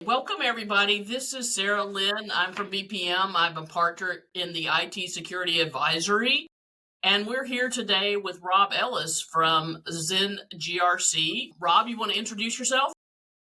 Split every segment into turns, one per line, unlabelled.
Welcome, everybody. This is Sarah Lynn. I'm from BPM. I'm a partner in the IT Security Advisory. And we're here today with Rob Ellis from ZenGRC. Rob, you want to introduce yourself?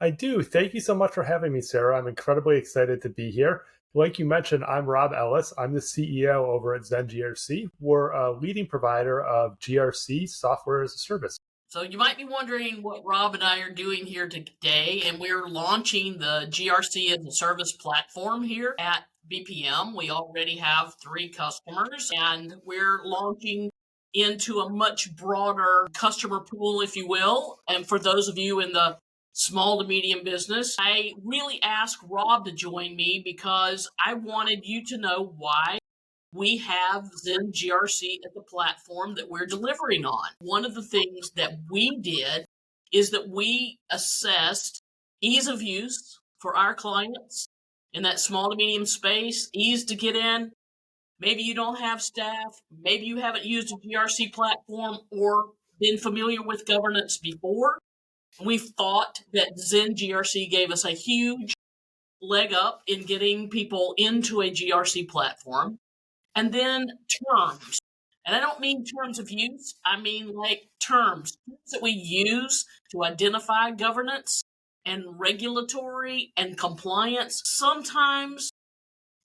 I do. Thank you so much for having me, Sarah. I'm incredibly excited to be here. Like you mentioned, I'm Rob Ellis. I'm the CEO over at ZenGRC. We're a leading provider of GRC software as a service.
So you might be wondering what Rob and I are doing here today, and we're launching the GRC as a service platform here at BPM. We already have 3 customers, and we're launching into a much broader customer pool, if you will. And for those of you in the small to medium business, I really asked Rob to join me because I wanted you to know why we have ZenGRC at the platform that we're delivering on. One of the things that we did is that we assessed ease of use for our clients in that small to medium space, ease to get in. Maybe you don't have staff, maybe you haven't used a GRC platform or been familiar with governance before. We thought that ZenGRC gave us a huge leg up in getting people into a GRC platform. And then terms. And I don't mean terms of use, I mean like terms that we use to identify governance and regulatory and compliance. Sometimes,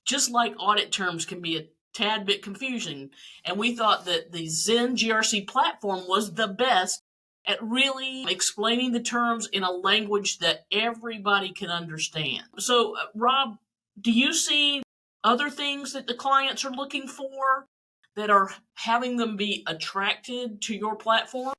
just like audit terms can be a tad bit confusing. And we thought that the ZenGRC platform was the best at really explaining the terms in a language that everybody can understand. So, Rob, do you see other things that the clients are looking for that are having them be attracted to your platform?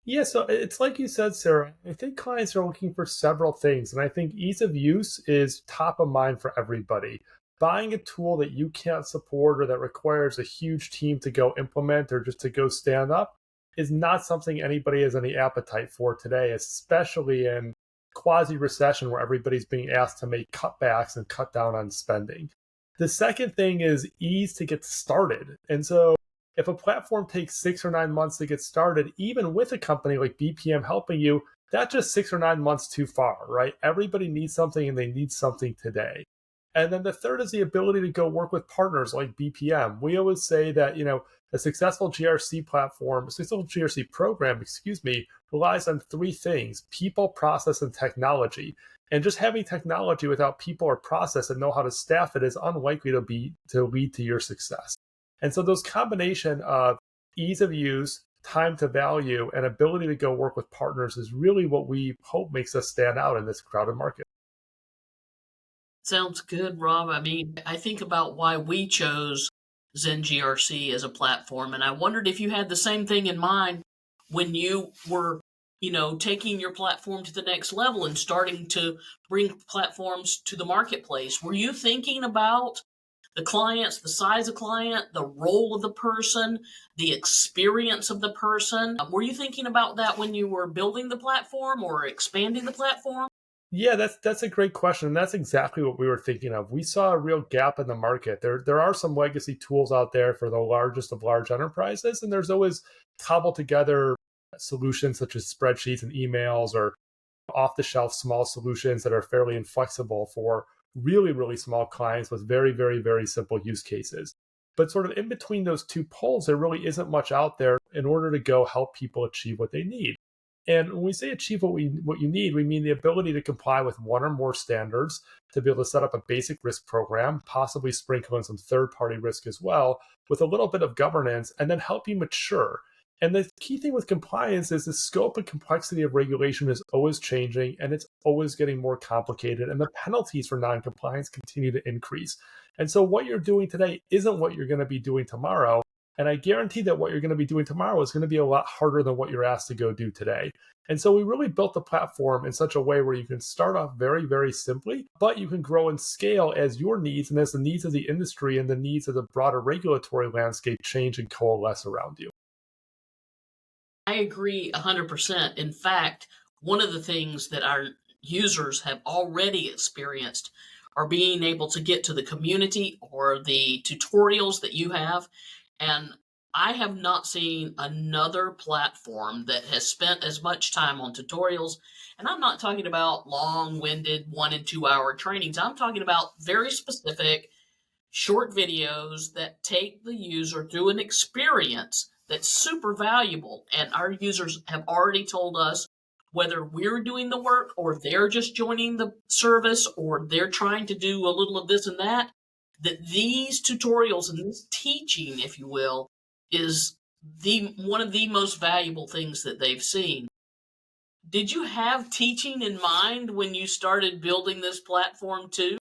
Yeah, so it's like you said, Sarah. I think clients are looking for several things, and I think ease of use is top of mind for everybody. Buying a tool that you can't support or that requires a huge team to go implement or just to go stand up is not something anybody has any appetite for today, especially in quasi recession where everybody's being asked to make cutbacks and cut down on spending. The second thing is ease to get started. And so if a platform takes 6 or 9 months to get started, even with a company like BPM helping you, that's just 6 or 9 months too far, right? Everybody needs something and they need something today. And then the third is the ability to go work with partners like BPM. We always say that, a successful GRC platform, a successful GRC program, relies on 3 things: people, process, and technology. And just having technology without people or process and know how to staff it is unlikely to lead to your success. And so those combination of ease of use, time to value, and ability to go work with partners is really what we hope makes us stand out in this crowded market.
Sounds good, Rob. I mean, I think about why we chose ZenGRC as a platform, and I wondered if you had the same thing in mind when you were, taking your platform to the next level and starting to bring platforms to the marketplace. Were you thinking about the clients, the size of client, the role of the person, the experience of the person? Were you thinking about that when you were building the platform or expanding the platform?
Yeah, that's a great question. And that's exactly what we were thinking of. We saw a real gap in the market. There are some legacy tools out there for the largest of large enterprises, and there's always cobbled together solutions such as spreadsheets and emails or off-the-shelf small solutions that are fairly inflexible for really, really small clients with very, very, very simple use cases. But sort of in between those 2 poles, there really isn't much out there in order to go help people achieve what they need. And when we say achieve what you need, we mean the ability to comply with 1 or more standards, to be able to set up a basic risk program, possibly sprinkle in some third-party risk as well, with a little bit of governance, and then help you mature. And the key thing with compliance is the scope and complexity of regulation is always changing and it's always getting more complicated. And the penalties for non-compliance continue to increase. And so what you're doing today isn't what you're going to be doing tomorrow. And I guarantee that what you're going to be doing tomorrow is going to be a lot harder than what you're asked to go do today. And so we really built the platform in such a way where you can start off very, very simply, but you can grow and scale as your needs and as the needs of the industry and the needs of the broader regulatory landscape change and coalesce around you.
I agree 100%. In fact, one of the things that our users have already experienced are being able to get to the community or the tutorials that you have. And I have not seen another platform that has spent as much time on tutorials. And I'm not talking about long-winded 1 and 2 hour trainings. I'm talking about very specific short videos that take the user through an experience that's super valuable. And our users have already told us, whether we're doing the work or they're just joining the service or they're trying to do a little of this and that these tutorials and this teaching, if you will, is the one of the most valuable things that they've seen. Did you have teaching in mind when you started building this platform too?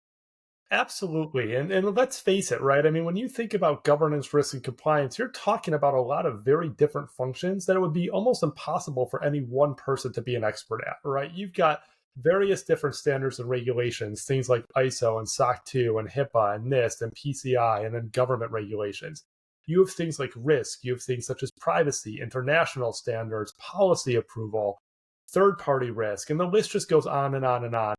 Absolutely. And let's face it, right? I mean, when you think about governance, risk, and compliance, you're talking about a lot of very different functions that it would be almost impossible for any one person to be an expert at, right? You've got various different standards and regulations, things like ISO and SOC 2 and HIPAA and NIST and PCI, and then government regulations. You have things like risk, you have things such as privacy, international standards, policy approval, third party risk, and the list just goes on and on and on.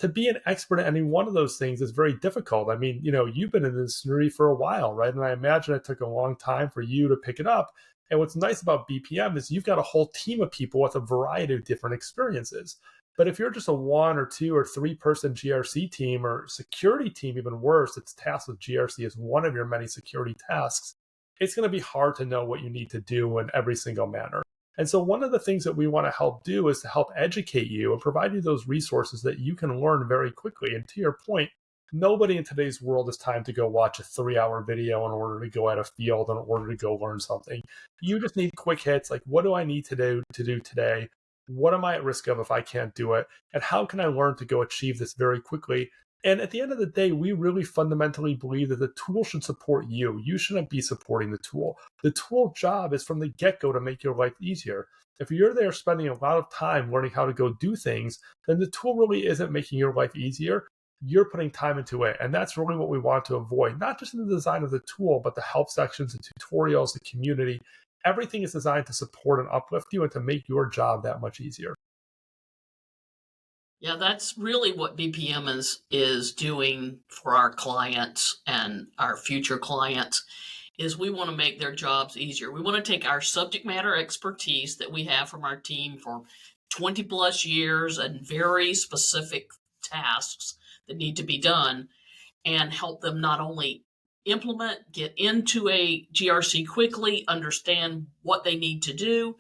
To be an expert at any one of those things is very difficult. I mean, you've been in this industry for a while, right? And I imagine it took a long time for you to pick it up. And what's nice about BPM is you've got a whole team of people with a variety of different experiences. But if you're just a 1 or 2 or 3 person GRC team or security team, even worse, it's tasked with GRC as one of your many security tasks, it's going to be hard to know what you need to do in every single manner. And so one of the things that we want to help do is to help educate you and provide you those resources that you can learn very quickly. And to your point, nobody in today's world has time to go watch a 3-hour video in order to go at a field, in order to go learn something. You just need quick hits like, what do I need to do today? What am I at risk of if I can't do it? And how can I learn to go achieve this very quickly? And at the end of the day, we really fundamentally believe that the tool should support you. You shouldn't be supporting the tool. The tool job is from the get-go to make your life easier. If you're there spending a lot of time learning how to go do things, then the tool really isn't making your life easier. You're putting time into it. And that's really what we want to avoid, not just in the design of the tool, but the help sections, the tutorials, the community. Everything is designed to support and uplift you and to make your job that much easier.
Yeah, that's really what BPM is doing for our clients and our future clients is we want to make their jobs easier. We want to take our subject matter expertise that we have from our team for 20 plus years and very specific tasks that need to be done and help them not only implement, get into a GRC quickly, understand what they need to do,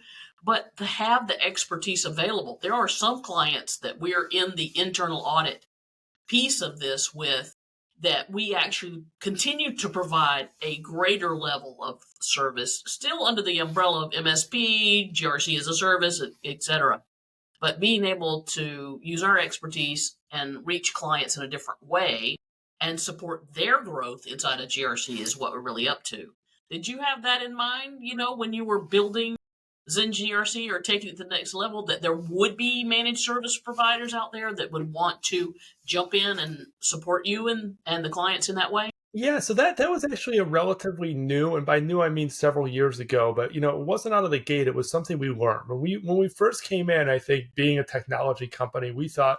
but to have the expertise available. There are some clients that we're in the internal audit piece of this with that we actually continue to provide a greater level of service, still under the umbrella of MSP, GRC as a service, etc. But being able to use our expertise and reach clients in a different way and support their growth inside of GRC is what we're really up to. Did you have that in mind, when you were building ZenGRC or taking it to the next level, that there would be managed service providers out there that would want to jump in and support you and the clients in that way?
Yeah, so that was actually a relatively new, and by new I mean several years ago, but it wasn't out of the gate. It was something we learned. When we first came in, I think being a technology company, we thought,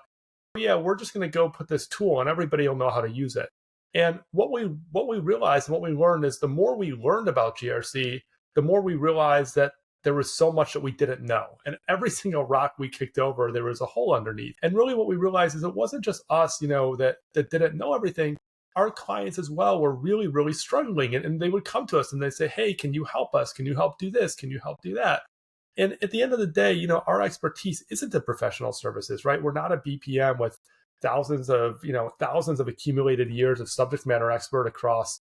yeah, we're just going to go put this tool and everybody will know how to use it. And what we realized and what we learned is the more we learned about GRC, the more we realized that there was so much that we didn't know. And every single rock we kicked over, there was a hole underneath. And really what we realized is it wasn't just us, that didn't know everything. Our clients as well were really, really struggling. And they would come to us and they'd say, hey, can you help us? Can you help do this? Can you help do that? And at the end of the day, our expertise isn't the professional services, right? We're not a BPM with thousands of accumulated years of subject matter expert across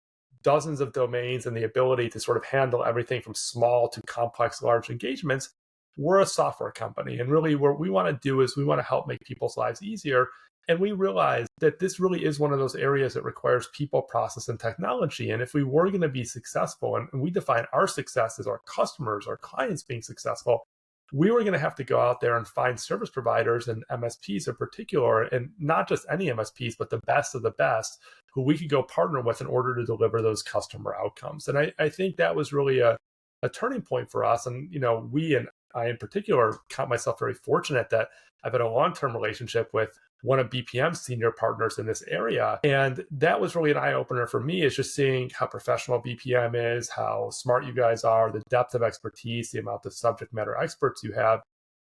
dozens of domains and the ability to sort of handle everything from small to complex, large engagements. We're a software company. And really what we want to do is we want to help make people's lives easier. And we realize that this really is one of those areas that requires people, process, and technology. And if we were going to be successful, and we define our success as our customers, our clients being successful, we were going to have to go out there and find service providers and MSPs in particular, and not just any MSPs, but the best of the best who we could go partner with in order to deliver those customer outcomes. And I think that was really a turning point for us. And, we and I in particular count myself very fortunate that I've had a long-term relationship with one of BPM's senior partners in this area. And that was really an eye-opener for me, is just seeing how professional BPM is, how smart you guys are, the depth of expertise, the amount of subject matter experts you have,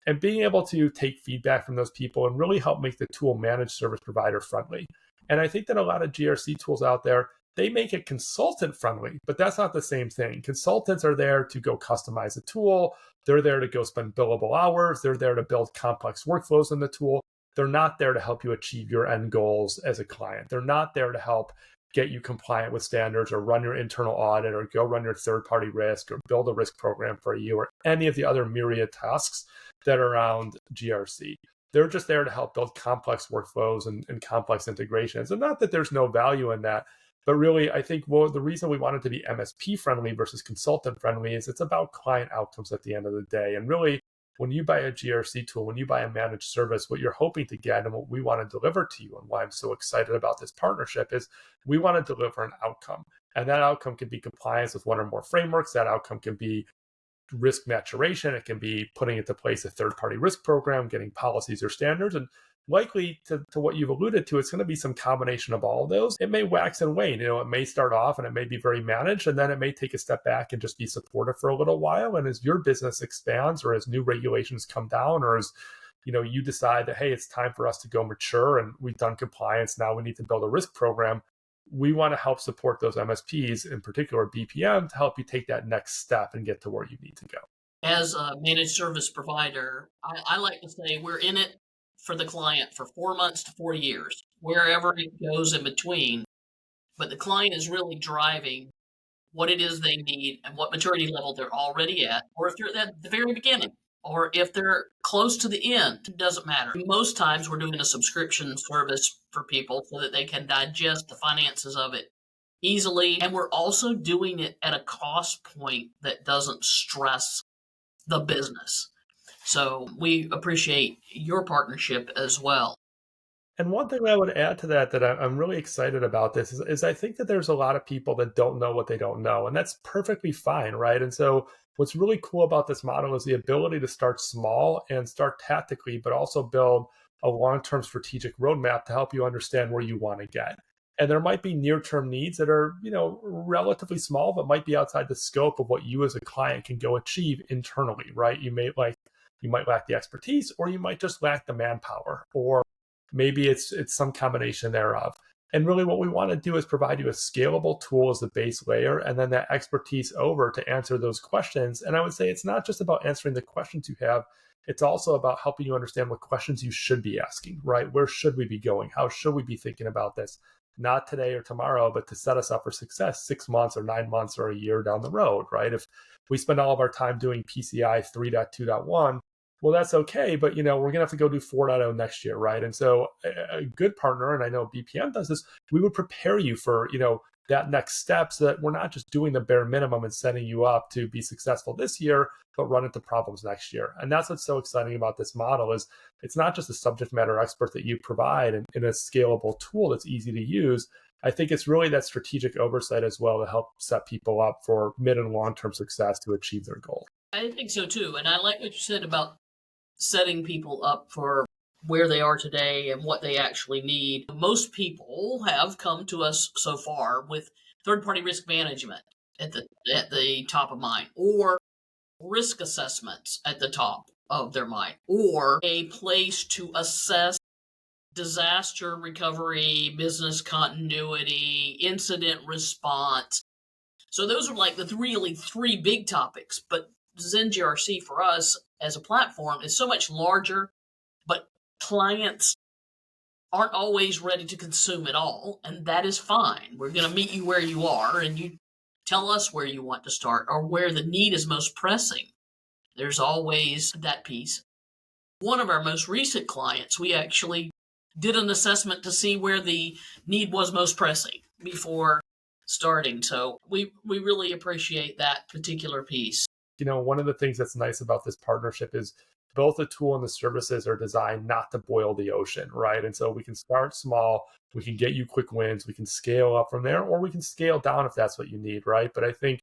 and being able to take feedback from those people and really help make the tool managed service provider friendly. And I think that a lot of GRC tools out there, they make it consultant friendly, but that's not the same thing. Consultants are there to go customize a tool. They're there to go spend billable hours. They're there to build complex workflows in the tool. They're not there to help you achieve your end goals as a client. They're not there to help get you compliant with standards or run your internal audit or go run your third-party risk or build a risk program for you or any of the other myriad tasks that are around GRC. They're just there to help build complex workflows and complex integrations. And not that there's no value in that, but really, I think the reason we wanted to be MSP friendly versus consultant friendly is it's about client outcomes at the end of the day. And really, when you buy a GRC tool, when you buy a managed service, what you're hoping to get and what we want to deliver to you and why I'm so excited about this partnership is we want to deliver an outcome. And that outcome can be compliance with one or more frameworks. That outcome can be risk maturation. It can be putting into place a third-party risk program, getting policies or standards. And likely to what you've alluded to, it's going to be some combination of all of those. It may wax and wane. It may start off and it may be very managed, and then it may take a step back and just be supportive for a little while. And as your business expands, or as new regulations come down, or as you decide that, hey, it's time for us to go mature and we've done compliance, now we need to build a risk program. We want to help support those MSPs, in particular BPM, to help you take that next step and get to where you need to go.
As a managed service provider, I like to say we're in it for the client for 4 months to 4 years, wherever it goes in between. But the client is really driving what it is they need and what maturity level they're already at, or if they're at the very beginning, or if they're close to the end, it doesn't matter. Most times we're doing a subscription service for people so that they can digest the finances of it easily. And we're also doing it at a cost point that doesn't stress the business. So we appreciate your partnership as well.
And one thing I would add to that I'm really excited about this is I think that there's a lot of people that don't know what they don't know, and that's perfectly fine, right? And so what's really cool about this model is the ability to start small and start tactically, but also build a long-term strategic roadmap to help you understand where you want to get. And there might be near-term needs that are, relatively small, but might be outside the scope of what you as a client can go achieve internally, right? You might lack the expertise, or you might just lack the manpower, or maybe it's some combination thereof. And really what we want to do is provide you a scalable tool as the base layer, and then that expertise over to answer those questions. And I would say it's not just about answering the questions you have, it's also about helping you understand what questions you should be asking, right? Where should we be going? How should we be thinking about this? Not today or tomorrow, but to set us up for success 6 months or 9 months or a year down the road, right? If we spend all of our time doing PCI 3.2.1, well, that's okay, but we're going to have to go do 4.0 next year, right? And so a good partner, and I know BPM does this, we would prepare you for, that next step so that we're not just doing the bare minimum and setting you up to be successful this year, but run into problems next year. And that's what's so exciting about this model is it's not just a subject matter expert that you provide in a scalable tool that's easy to use. I think it's really that strategic oversight as well to help set people up for mid and long-term success to achieve their goal.
I think so too. And I like what you said about setting people up for where they are today and what they actually need. Most people have come to us so far with third-party risk management at the top of mind, or risk assessments at the top of their mind, or a place to assess disaster recovery, business continuity, incident response. So those are like the really three big topics. But ZenGRC for us as a platform is so much larger, but clients aren't always ready to consume it all, and that is fine. We're going to meet you where you are, and you tell us where you want to start or where the need is most pressing. There's always that piece. One of our most recent clients, we actually did an assessment to see where the need was most pressing before starting. So we really appreciate that particular piece.
One of the things that's nice about this partnership is both the tool and the services are designed not to boil the ocean, right? And so we can start small, we can get you quick wins, we can scale up from there, or we can scale down if that's what you need, right? But I think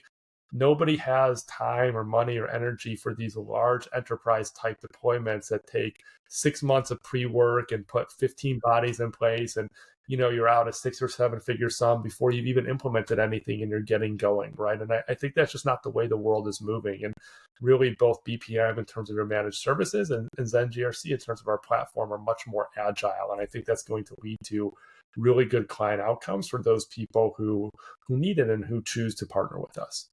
nobody has time or money or energy for these large enterprise type deployments that take 6 months of pre-work and put 15 bodies in place, and you're out a 6 or 7 figure sum before you've even implemented anything and you're getting going, right? And I think that's just not the way the world is moving. And really, both BPM in terms of your managed services and ZenGRC in terms of our platform are much more agile, and I think that's going to lead to really good client outcomes for those people who need it and who choose to partner with us.